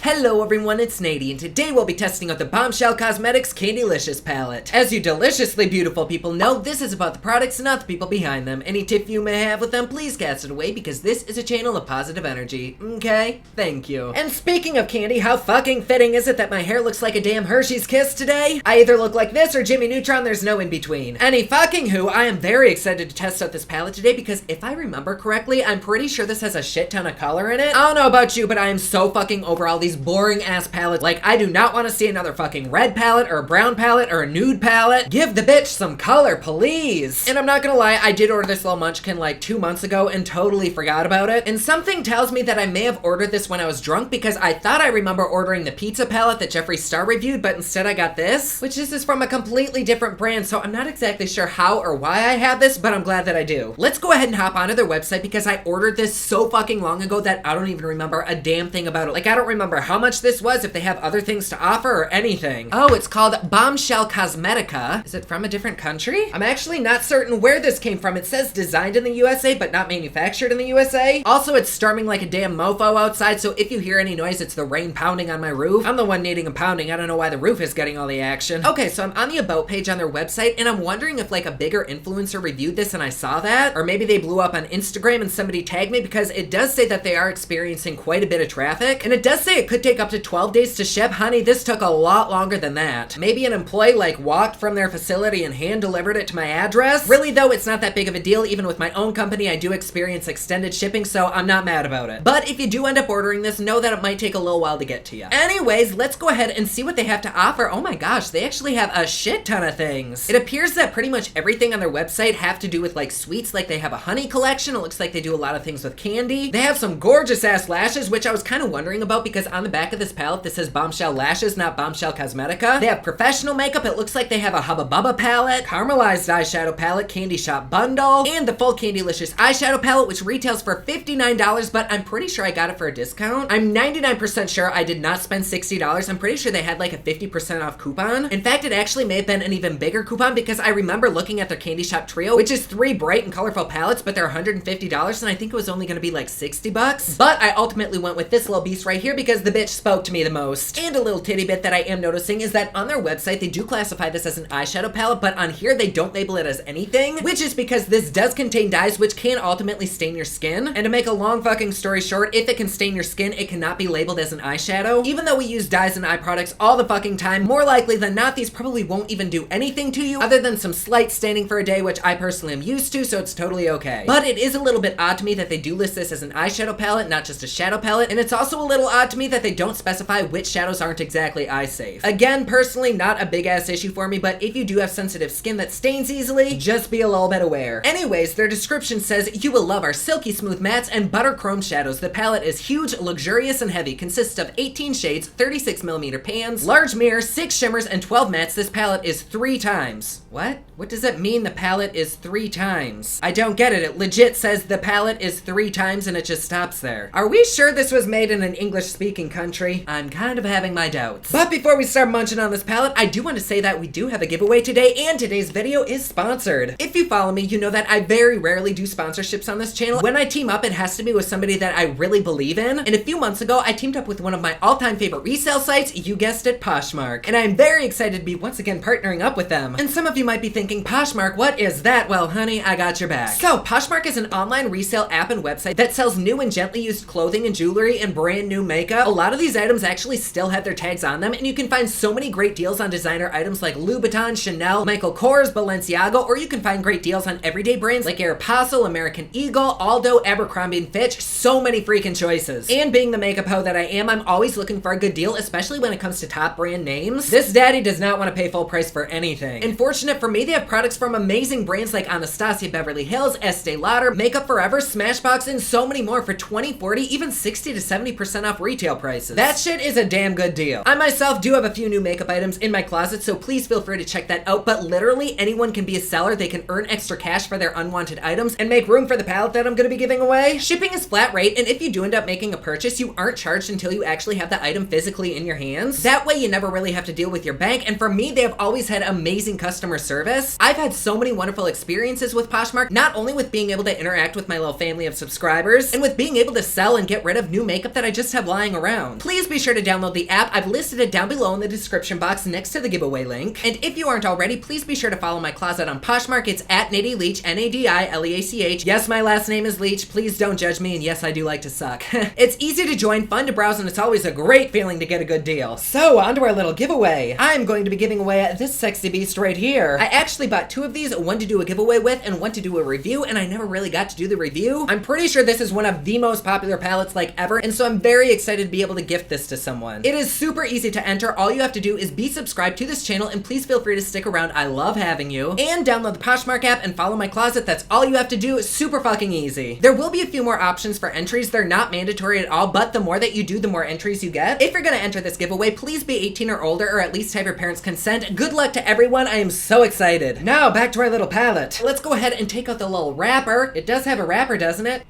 Hello everyone, it's Nady, and today we'll be testing out the Bombshell Cosmetics Candylicious palette. As you deliciously beautiful people know, this is about the products and not the people behind them. Any tip you may have with them, please cast it away because this is a channel of positive energy. Okay? Thank you. And speaking of candy, how fucking fitting is it that my hair looks like a damn Hershey's Kiss today? I either look like this or Jimmy Neutron, there's no in between. Any fucking who, I am very excited to test out this palette today because if I remember correctly, I'm pretty sure this has a shit ton of color in it. I don't know about you, but I am so fucking over all these boring ass palettes. Like, I do not want to see another fucking red palette or a brown palette or a nude palette. Give the bitch some color, please. And I'm not gonna lie, I did order this little munchkin like 2 months ago and totally forgot about it. And something tells me that I may have ordered this when I was drunk because I thought I remember ordering the pizza palette that Jeffree Star reviewed, but instead I got this, which is from a completely different brand. So I'm not exactly sure how or why I have this, but I'm glad that I do. Let's go ahead and hop onto their website because I ordered this so fucking long ago that I don't even remember a damn thing about it. Like, I don't remember how much this was, if they have other things to offer or anything. Oh, it's called Bombshell Cosmetica. Is it from a different country? I'm actually not certain where this came from. It says designed in the USA, but not manufactured in the USA. Also, it's storming like a damn mofo outside, so if you hear any noise, it's the rain pounding on my roof. I'm the one needing a pounding. I don't know why the roof is getting all the action. Okay, so I'm on the About page on their website, and I'm wondering if like a bigger influencer reviewed this and I saw that, or maybe they blew up on Instagram and somebody tagged me because it does say that they are experiencing quite a bit of traffic, and it does say it could take up to 12 days to ship. Honey, this took a lot longer than that. Maybe an employee like walked from their facility and hand delivered it to my address. Really though, it's not that big of a deal. Even with my own company, I do experience extended shipping, so I'm not mad about it. But if you do end up ordering this, know that it might take a little while to get to you. Anyways, let's go ahead and see what they have to offer. Oh my gosh, they actually have a shit ton of things. It appears that pretty much everything on their website have to do with like sweets. Like they have a honey collection. It looks like they do a lot of things with candy. They have some gorgeous ass lashes, which I was kind of wondering about because on the back of this palette, this says Bombshell Lashes, not Bombshell Cosmetica. They have professional makeup. It looks like they have a Hubba Bubba palette, caramelized eyeshadow palette, candy shop bundle, and the full Candylicious eyeshadow palette, which retails for $59, but I'm pretty sure I got it for a discount. I'm 99% sure I did not spend $60. I'm pretty sure they had like a 50% off coupon. In fact, it actually may have been an even bigger coupon because I remember looking at their Candy Shop Trio, which is 3 bright and colorful palettes, but they're $150, and I think it was only gonna be like $60. But I ultimately went with this little beast right here because the bitch spoke to me the most. And a little titty bit that I am noticing is that on their website, they do classify this as an eyeshadow palette, but on here, they don't label it as anything, which is because this does contain dyes which can ultimately stain your skin. And to make a long fucking story short, if it can stain your skin, it cannot be labeled as an eyeshadow. Even though we use dyes in eye products all the fucking time, more likely than not, these probably won't even do anything to you other than some slight staining for a day, which I personally am used to, so it's totally okay. But it is a little bit odd to me that they do list this as an eyeshadow palette, not just a shadow palette, and it's also a little odd to me that they don't specify which shadows aren't exactly eye safe. Again, personally, not a big ass issue for me, but if you do have sensitive skin that stains easily, just be a little bit aware. Anyways, their description says, you will love our silky smooth mattes and butterchrome shadows. The palette is huge, luxurious, and heavy. Consists of 18 shades, 36mm pans, large mirror, 6 shimmers, and 12 mattes. This palette is 3 times. What? What does it mean the palette is 3 times? I don't get it. It legit says the palette is 3 times and it just stops there. Are we sure this was made in an English-speaking country? I'm kind of having my doubts. But before we start munching on this palette, I do want to say that we do have a giveaway today, and today's video is sponsored. If you follow me, you know that I very rarely do sponsorships on this channel. When I team up, it has to be with somebody that I really believe in. And a few months ago, I teamed up with one of my all-time favorite resale sites, you guessed it, Poshmark. And I'm very excited to be once again partnering up with them. And some of you might be thinking, Poshmark, what is that? Well, honey, I got your back. So, Poshmark is an online resale app and website that sells new and gently used clothing and jewelry and brand new makeup. A lot of these items actually still have their tags on them, and you can find so many great deals on designer items like Louboutin, Chanel, Michael Kors, Balenciaga, or you can find great deals on everyday brands like Aeropostale, American Eagle, Aldo, Abercrombie & Fitch. So many freaking choices. And being the makeup hoe that I am, I'm always looking for a good deal, especially when it comes to top brand names. This daddy does not want to pay full price for anything. And fortunate for me, they have products from amazing brands like Anastasia Beverly Hills, Estee Lauder, Makeup Forever, Smashbox, and so many more for 20, 40, even 60 to 70% off retail prices. That shit is a damn good deal. I myself do have a few new makeup items in my closet, so please feel free to check that out, but literally anyone can be a seller. They can earn extra cash for their unwanted items and make room for the palette that I'm gonna be giving away. Shipping is flat rate, and if you do end up making a purchase, you aren't charged until you actually have the item physically in your hands. That way you never really have to deal with your bank, and for me, they have always had amazing customer service. I've had so many wonderful experiences with Poshmark, not only with being able to interact with my little family of subscribers, and with being able to sell and get rid of new makeup that I just have lying around. Please be sure to download the app. I've listed it down below in the description box next to the giveaway link. And if you aren't already, please be sure to follow my closet on Poshmark. It's at NADILEACH, NADILEACH. Yes, my last name is Leach. Please don't judge me, and yes, I do like to suck. It's easy to join, fun to browse, and it's always a great feeling to get a good deal. So, on to our little giveaway. I'm going to be giving away this sexy beast right here. I actually bought 2 of these, one to do a giveaway with and one to do a review, and I never really got to do the review. I'm pretty sure this is one of the most popular palettes like ever, and so I'm very excited to be able to gift this to someone. It is super easy to enter. All you have to do is be subscribed to this channel, and please feel free to stick around. I love having you. And download the Poshmark app and follow my closet. That's all you have to do. Super fucking easy. There will be a few more options for entries. They're not mandatory at all, but the more that you do, the more entries you get. If you're gonna enter this giveaway, please be 18 or older, or at least have your parents' consent. Good luck to everyone. I am so excited. Now, back to our little palette. Let's go ahead and take out the little wrapper. It does have a wrapper, doesn't it?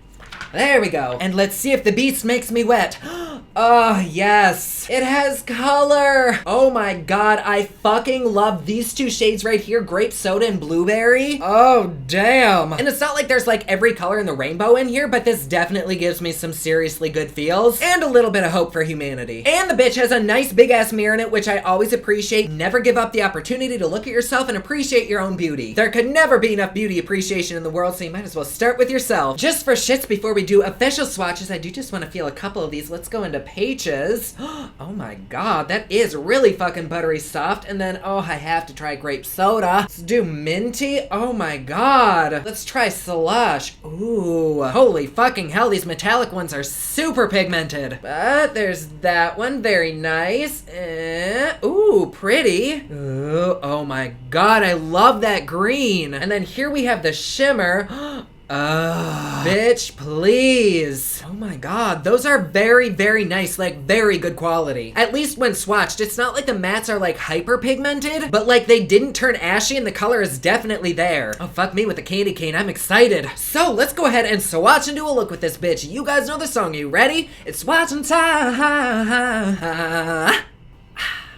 There we go. And let's see if the beast makes me wet. Oh, yes. It has color. Oh my god, I fucking love these 2 shades right here, grape soda and blueberry. Oh, damn. And it's not like there's like every color in the rainbow in here, but this definitely gives me some seriously good feels and a little bit of hope for humanity. And the bitch has a nice big ass mirror in it, which I always appreciate. Never give up the opportunity to look at yourself and appreciate your own beauty. There could never be enough beauty appreciation in the world, so you might as well start with yourself. Just for shits, before we do official swatches, I do just want to feel a couple of these. Let's go into Peaches. Oh my god, that is really fucking buttery soft. And then, oh, I have to try grape soda. Let's do minty. Oh my god. Let's try slush. Ooh, holy fucking hell, these metallic ones are super pigmented. But there's that one, very nice. Ooh, pretty. Ooh, oh my god, I love that green. And then here we have the shimmer. Bitch, please. Oh my god, those are very, very nice, like very good quality. At least when swatched, it's not like the mattes are like hyper pigmented, but like they didn't turn ashy and the color is definitely there. Oh, fuck me with the candy cane, I'm excited. So let's go ahead and swatch and do a look with this bitch. You guys know the song, you ready? It's swatching time.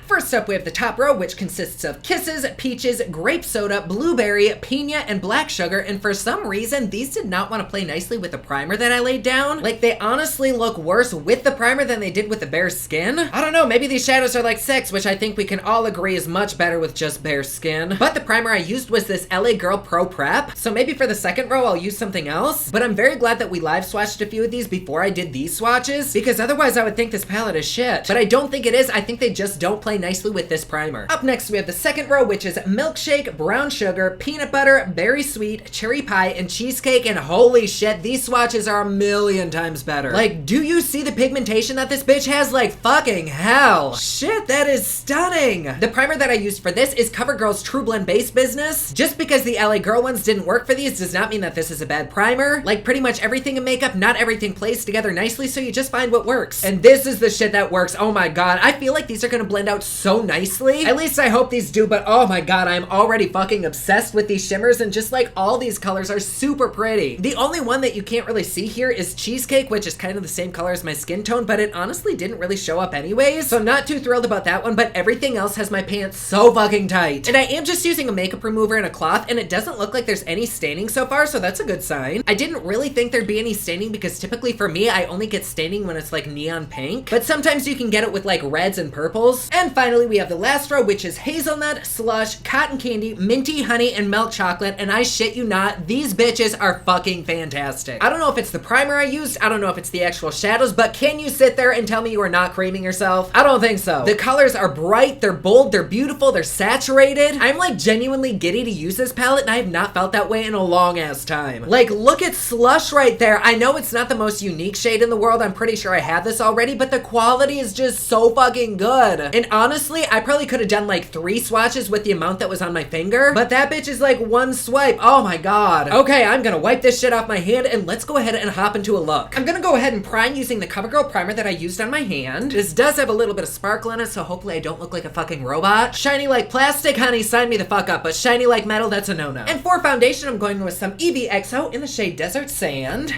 First up, we have the top row, which consists of Kisses, Peaches, Grape Soda, Blueberry, Piña, and Black Sugar, and for some reason, these did not want to play nicely with the primer that I laid down. Like, they honestly look worse with the primer than they did with the bare skin. I don't know, maybe these shadows are like sex, which I think we can all agree is much better with just bare skin. But the primer I used was this LA Girl Pro Prep, so maybe for the second row, I'll use something else. But I'm very glad that we live swatched a few of these before I did these swatches, because otherwise I would think this palette is shit. But I don't think it is, I think they just don't play nicely with this primer. Up next, we have the second row, which is Milkshake, Brown Sugar, Peanut Butter, Berry Sweet, Cherry Pie, and Cheesecake, and holy shit, these swatches are a million times better. Like, do you see the pigmentation that this bitch has? Like, fucking hell. Shit, that is stunning. The primer that I used for this is CoverGirl's True Blend Base Business. Just because the LA Girl ones didn't work for these does not mean that this is a bad primer. Like, pretty much everything in makeup, not everything plays together nicely, so you just find what works. And this is the shit that works. Oh my god, I feel like these are gonna blend out so nicely. At least I hope these do, but oh my god, I'm already fucking obsessed with these shimmers, and just like all these colors are super pretty. The only one that you can't really see here is Cheesecake, which is kind of the same color as my skin tone, but it honestly didn't really show up anyways, so I'm not too thrilled about that one, but everything else has my pants so fucking tight. And I am just using a makeup remover and a cloth, and it doesn't look like there's any staining so far, so that's a good sign. I didn't really think there'd be any staining because typically for me, I only get staining when it's like neon pink, but sometimes you can get it with like reds and purples. And finally, we have the last row, which is hazelnut, slush, cotton candy, minty, honey, and milk chocolate, and I shit you not, these bitches are fucking fantastic. I don't know if it's the primer I used, I don't know if it's the actual shadows, but can you sit there and tell me you are not creaming yourself? I don't think so. The colors are bright, they're bold, they're beautiful, they're saturated. I'm like genuinely giddy to use this palette, and I have not felt that way in a long ass time. Like, look at Slush right there. I know it's not the most unique shade in the world, I'm pretty sure I have this already, but the quality is just so fucking good. And honestly, I probably could have done like 3 swatches with the amount that was on my finger, but that bitch is like 1 swipe. Oh my god. Okay, I'm gonna wipe this shit off my hand, and let's go ahead and hop into a look. I'm gonna go ahead and prime using the CoverGirl primer that I used on my hand. This does have a little bit of sparkle in it, so hopefully I don't look like a fucking robot. Shiny like plastic, honey, sign me the fuck up, but shiny like metal, that's a no-no. And for foundation, I'm going with some EVXO in the shade Desert Sand.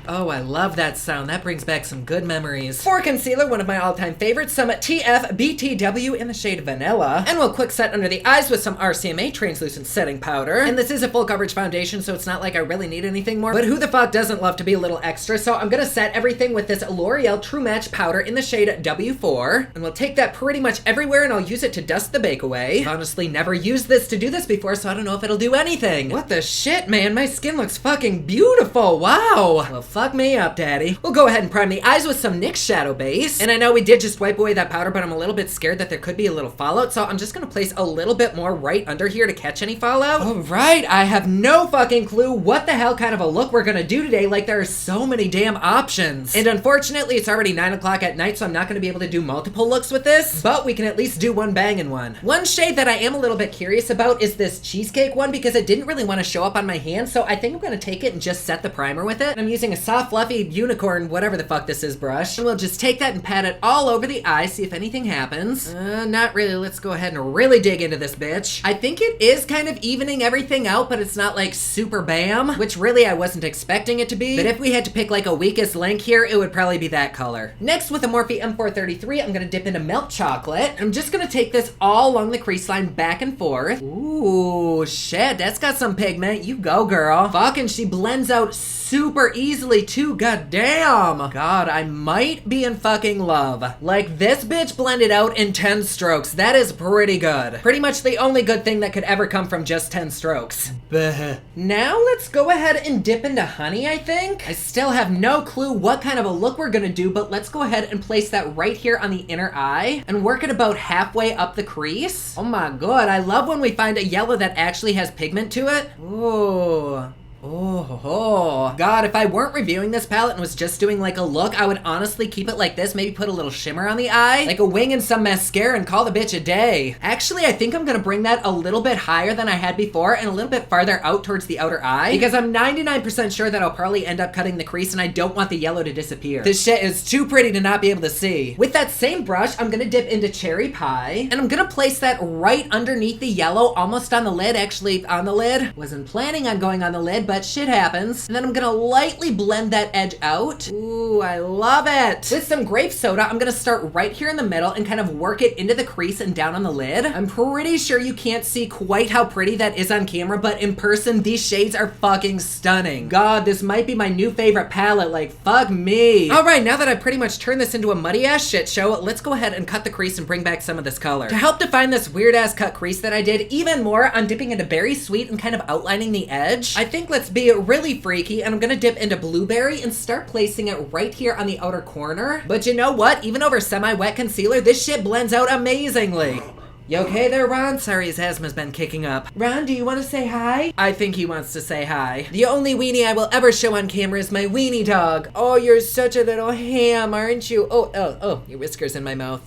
Oh, I love that sound. That brings back some good memories. For concealer, one of my all-time favorites, some TFBTW in the shade Vanilla. And we'll quick set under the eyes with some RCMA translucent setting powder. And this is a full coverage foundation, so it's not like I really need anything more. But who the fuck doesn't love to be a little extra? So I'm gonna set everything with this L'Oreal True Match powder in the shade W4. And we'll take that pretty much everywhere and I'll use it to dust the bake away. I've honestly never used this to do this before, so I don't know if it'll do anything. What the shit, man? My skin looks fucking beautiful. Wow. Well, fuck me up, daddy. We'll go ahead and prime the eyes with some NYX Shadow Base. And I know we did just wipe away that powder, but I'm a little bit scared that there could be a little fallout, so I'm just gonna place a little bit more right under here to catch any fallout. All right, I have no fucking clue what the hell kind of a look we're gonna do today. Like, there are so many damn options. And unfortunately, it's already 9 o'clock at night, so I'm not gonna be able to do multiple looks with this, but we can at least do one banging one. One shade that I am a little bit curious about is this cheesecake one, because it didn't really want to show up on my hand, so I think I'm gonna take it and just set the primer with it. And I'm using a soft, fluffy unicorn, whatever the fuck this is, brush. And we'll just take that and pat it all over the eye, see if anything happens. Not really. Let's go ahead and really dig into this bitch. I think it is kind of evening everything out, but it's not like super bam, which really I wasn't expecting it to be. But if we had to pick like a weakest link here, it would probably be that color. Next, with a Morphe M433, I'm gonna dip into milk chocolate. I'm just gonna take this all along the crease line back and forth. Ooh, shit, that's got some pigment. You go, girl. Fucking, she blends out super easily too. God damn. God, I might be in fucking love. Like, this bitch blended out in 10 strokes. That is pretty good. Pretty much the only good thing that could ever come from just 10 strokes. Bleh. Now let's go ahead and dip into honey, I think. I still have no clue what kind of a look we're gonna do, but let's go ahead and place that right here on the inner eye and work it about halfway up the crease. Oh my god, I love when we find a yellow that actually has pigment to it. Ooh. Oh, God, if I weren't reviewing this palette and was just doing like a look, I would honestly keep it like this, maybe put a little shimmer on the eye, like a wing and some mascara and call the bitch a day. Actually, I think I'm gonna bring that a little bit higher than I had before and a little bit farther out towards the outer eye, because I'm 99% sure that I'll probably end up cutting the crease and I don't want the yellow to disappear. This shit is too pretty to not be able to see. With that same brush, I'm gonna dip into Cherry Pie, and I'm gonna place that right underneath the yellow, almost on the lid, actually on the lid. Wasn't planning on going on the lid, but shit happens. And then I'm gonna lightly blend that edge out. Ooh, I love it. With some grape soda, I'm gonna start right here in the middle and kind of work it into the crease and down on the lid. I'm pretty sure you can't see quite how pretty that is on camera, but in person, these shades are fucking stunning. God, this might be my new favorite palette, like, fuck me. All right, now that I've pretty much turned this into a muddy ass shit show, let's go ahead and cut the crease and bring back some of this color. To help define this weird ass cut crease that I did even more, I'm dipping into Berry Sweet and kind of outlining the edge. I think let's be really freaky, and I'm gonna dip into Blueberry and start placing it right here on the outer corner. But you know what? Even over semi-wet concealer, this shit blends out amazingly. You okay there, Ron? Sorry, his asthma's been kicking up. Ron, do you want to say hi? I think he wants to say hi. The only weenie I will ever show on camera is my weenie dog. Oh, you're such a little ham, aren't you? Oh, your whiskers in my mouth.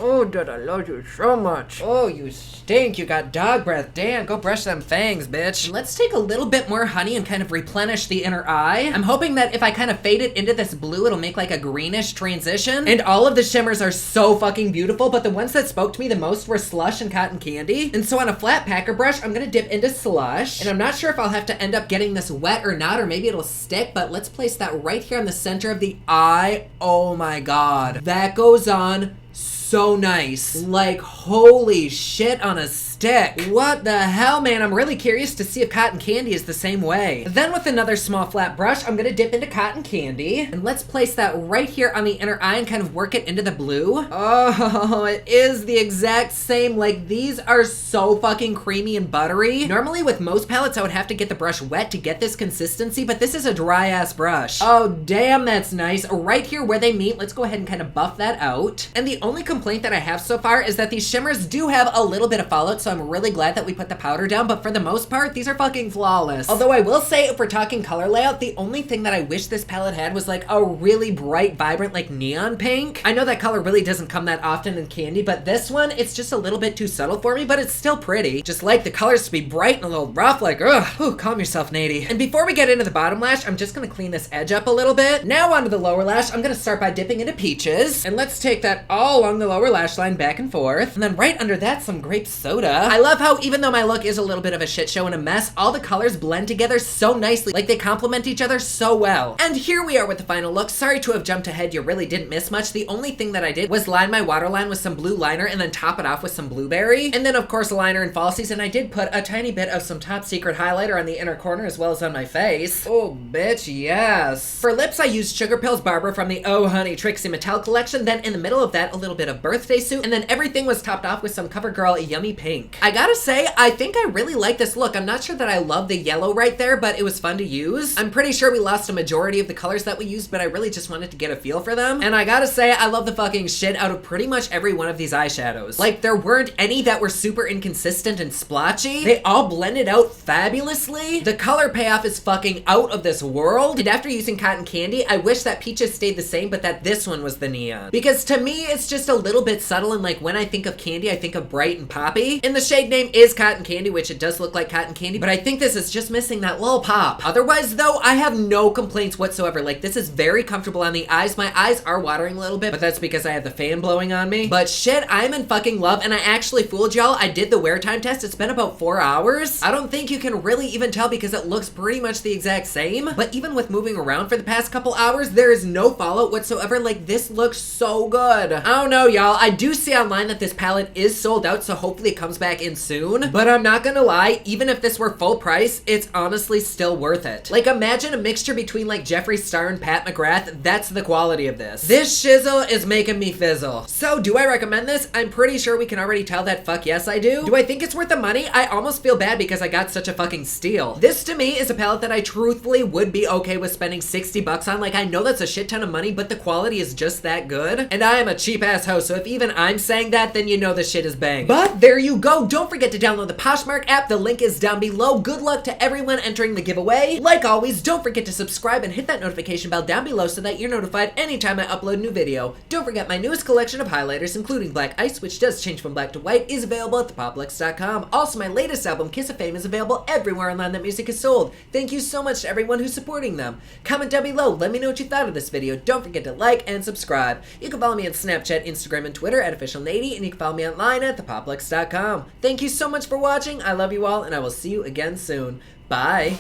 Oh, Dad, I love you so much. Oh, you stink. You got dog breath. Damn, go brush them fangs, bitch. Let's take a little bit more honey and kind of replenish the inner eye. I'm hoping that if I kind of fade it into this blue, it'll make like a greenish transition. And all of the shimmers are so fucking beautiful, but the ones that spoke to me the most were Slush and Cotton Candy. And so on a flat packer brush, I'm gonna dip into Slush. And I'm not sure if I'll have to end up getting this wet or not, or maybe it'll stick, but let's place that right here on the center of the eye. Oh my God. That goes on so nice. Like, holy shit on a stick. What the hell, man? I'm really curious to see if Cotton Candy is the same way. Then with another small flat brush, I'm gonna dip into Cotton Candy. And let's place that right here on the inner eye and kind of work it into the blue. Oh, it is the exact same. Like, these are so fucking creamy and buttery. Normally with most palettes, I would have to get the brush wet to get this consistency, but this is a dry ass brush. Oh, damn, that's nice. Right here where they meet, let's go ahead and kind of buff that out. And the only complaint that I have so far is that these shimmers do have a little bit of fallout, so I'm really glad that we put the powder down, but for the most part, these are fucking flawless. Although I will say, if we're talking color layout, the only thing that I wish this palette had was like a really bright, vibrant, like neon pink. I know that color really doesn't come that often in candy, but this one, it's just a little bit too subtle for me, but it's still pretty. Just like the colors to be bright and a little rough, like, ugh. Whew, calm yourself, Nady. And before we get into the bottom lash, I'm just gonna clean this edge up a little bit. Now onto the lower lash, I'm gonna start by dipping into Peaches. And let's take that all along the lower lash line back and forth. And then right under that, some grape soda. I love how even though my look is a little bit of a shit show and a mess, all the colors blend together so nicely. Like they complement each other so well. And here we are with the final look. Sorry to have jumped ahead, you really didn't miss much. The only thing that I did was line my waterline with some blue liner and then top it off with some blueberry. And then of course liner and falsies, and I did put a tiny bit of some Top Secret highlighter on the inner corner as well as on my face. Oh bitch, yes. For lips I used Sugar Pills Barbara from the Oh Honey Trixie Mattel collection. Then in the middle of that a little bit of Birthday Suit, and then everything was topped off with some CoverGirl Yummy Pink. I gotta say, I think I really like this look. I'm not sure that I love the yellow right there, but it was fun to use. I'm pretty sure we lost a majority of the colors that we used, but I really just wanted to get a feel for them. And I gotta say, I love the fucking shit out of pretty much every one of these eyeshadows. Like, there weren't any that were super inconsistent and splotchy. They all blended out fabulously. The color payoff is fucking out of this world. And after using Cotton Candy, I wish that Peaches stayed the same, but that this one was the neon. Because to me, it's just a little bit subtle, and like when I think of candy, I think of bright and poppy. And the shade name is Cotton Candy, which it does look like cotton candy, but I think this is just missing that little pop. Otherwise though, I have no complaints whatsoever. Like, this is very comfortable on the eyes. My eyes are watering a little bit, but that's because I have the fan blowing on me. But shit, I'm in fucking love, and I actually fooled y'all. I did the wear time test. It's been about 4 hours. I don't think you can really even tell because it looks pretty much the exact same. But even with moving around for the past couple hours, there is no fallout whatsoever. Like, this looks so good. I don't know, y'all. I do see online that this palette is sold out, so hopefully it comes back in soon. But I'm not gonna lie, even if this were full price, it's honestly still worth it. Like, imagine a mixture between like Jeffree Star and Pat McGrath. That's the quality of this. This shizzle is making me fizzle. So do I recommend this? I'm pretty sure we can already tell that fuck yes I do. Do I think it's worth the money? I almost feel bad because I got such a fucking steal. This to me is a palette that I truthfully would be okay with spending 60 bucks on. Like, I know that's a shit ton of money, but the quality is just that good. And I am a cheap ass host, so if even I'm saying that, then you know the shit is bang. But there you go. Don't forget to download the Poshmark app. The link is down below. Good luck to everyone entering the giveaway. Like always, don't forget to subscribe and hit that notification bell down below so that you're notified anytime I upload a new video. Don't forget my newest collection of highlighters, including Black Ice, which does change from black to white, is available at thepoplex.com. Also, my latest album, Kiss of Fame, is available everywhere online that music is sold. Thank you so much to everyone who's supporting them. Comment down below. Let me know what you thought of this video. Don't forget to like and subscribe. You can follow me on Snapchat, Instagram, and Twitter at officialnady, and you can follow me online at thepoplex.com. Thank you so much for watching. I love you all, and I will see you again soon. Bye.